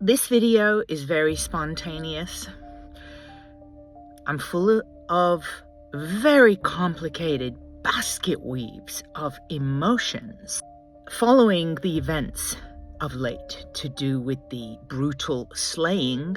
This video is very spontaneous. I'm full of very complicated basket weaves of emotions following the events of late to do with the brutal slaying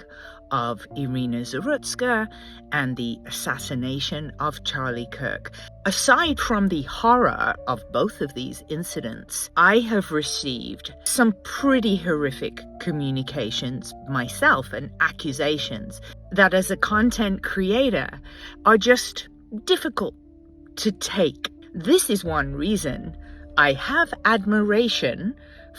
of Iryna Zarutska and the assassination of Charlie Kirk. Aside from the horror of both of these incidents, I have received some pretty horrific communications myself and accusations that as a content creator are just difficult to take. This is one reason I have admiration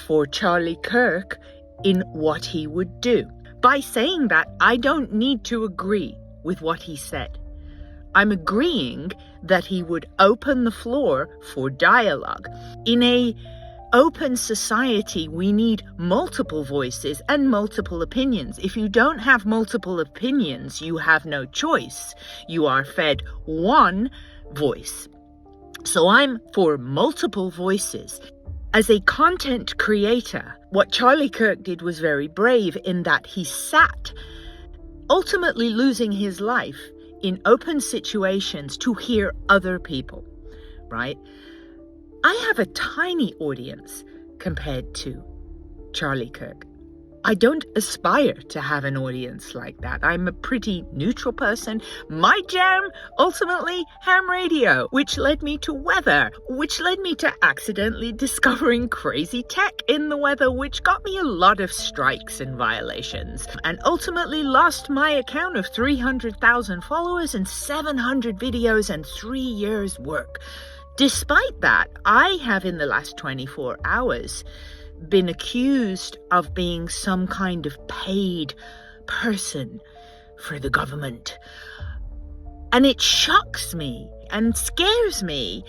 for Charlie Kirk in what he would do. By saying that, I don't need to agree with what he said. I'm agreeing that he would open the floor for dialogue. In an open society, we need multiple voices and multiple opinions. If you don't have multiple opinions, you have no choice. You are fed one voice. So I'm for multiple voices. As a content creator, what Charlie Kirk did was very brave in that he sat, ultimately losing his life in open situations to hear other people, right? I have a tiny audience compared to Charlie Kirk. I don't aspire to have an audience like that. I'm a pretty neutral person. My jam, ultimately, ham radio, which led me to weather, which led me to accidentally discovering crazy tech in the weather, which got me a lot of strikes and violations, and ultimately lost my account of 300,000 followers and 700 videos and 3 years work. Despite that, I have in the last 24 hours been accused of being some kind of paid person for the government. And it shocks me and scares me,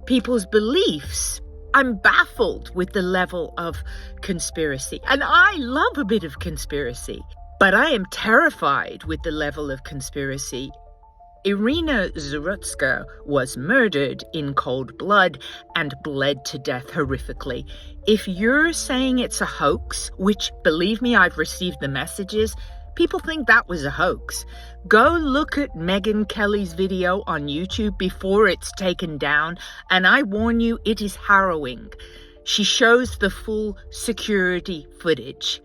people's beliefs. I'm baffled with the level of conspiracy. And I love a bit of conspiracy, but I am terrified with the level of conspiracy. Iryna Zarutska was murdered in cold blood and bled to death horrifically. If you're saying it's a hoax, which, believe me, I've received the messages, people think that was a hoax. Go look at Megyn Kelly's video on YouTube before it's taken down, and I warn you, it is harrowing. She shows the full security footage.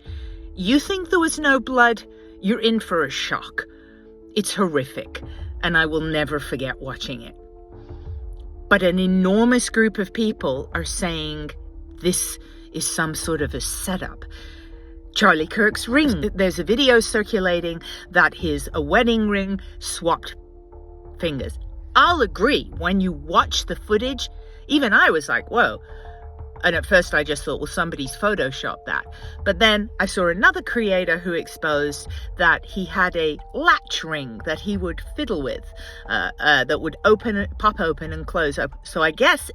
You think there was no blood? You're in for a shock. It's horrific, and I will never forget watching it. But an enormous group of people are saying this is some sort of a setup. Charlie Kirk's ring, there's a video circulating that his wedding ring swapped fingers. I'll agree, when you watch the footage, even I was like, whoa. And at first I just thought, well, somebody's photoshopped that. But then I saw another creator who exposed that he had a latch ring that he would fiddle with, that would pop open and close up. So I guess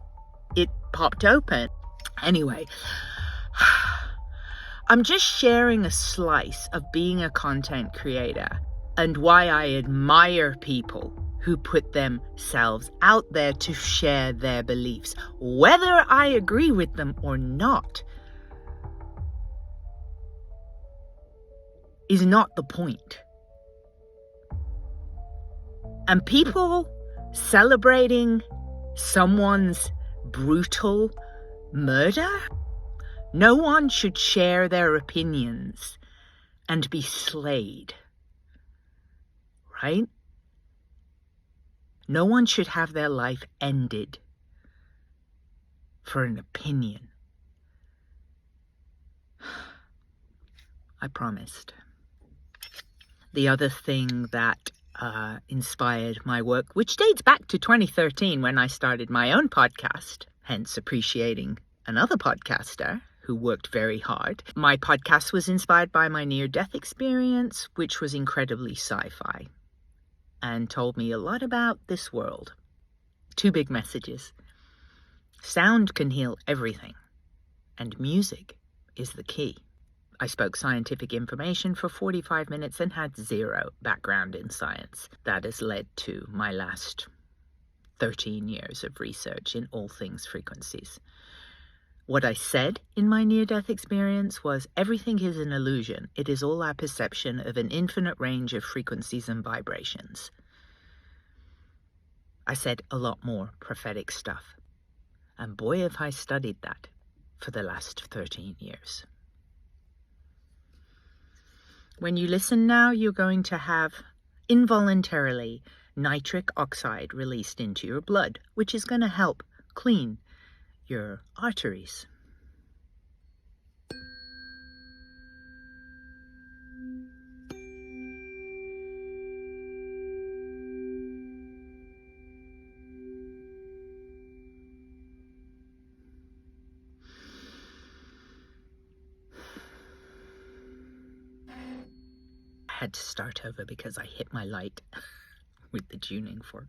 it popped open. Anyway, I'm just sharing a slice of being a content creator and why I admire people who put themselves out there to share their beliefs, whether I agree with them or not, is not the point. And people celebrating someone's brutal murder, no one should share their opinions and be slayed, right? No one should have their life ended for an opinion. I promised. The other thing that inspired my work, which dates back to 2013 when I started my own podcast, hence appreciating another podcaster who worked very hard. My podcast was inspired by my near-death experience, which was incredibly sci-fi, and told me a lot about this world. 2 big messages. Sound can heal everything, and music is the key. I spoke scientific information for 45 minutes and had 0 background in science. That has led to my last 13 years of research in all things frequencies. What I said in my near-death experience was, everything is an illusion. It is all our perception of an infinite range of frequencies and vibrations. I said a lot more prophetic stuff. And boy, have I studied that for the last 13 years. When you listen now, you're going to have involuntarily nitric oxide released into your blood, which is going to help clean your arteries. I had to start over because I hit my light with the tuning fork.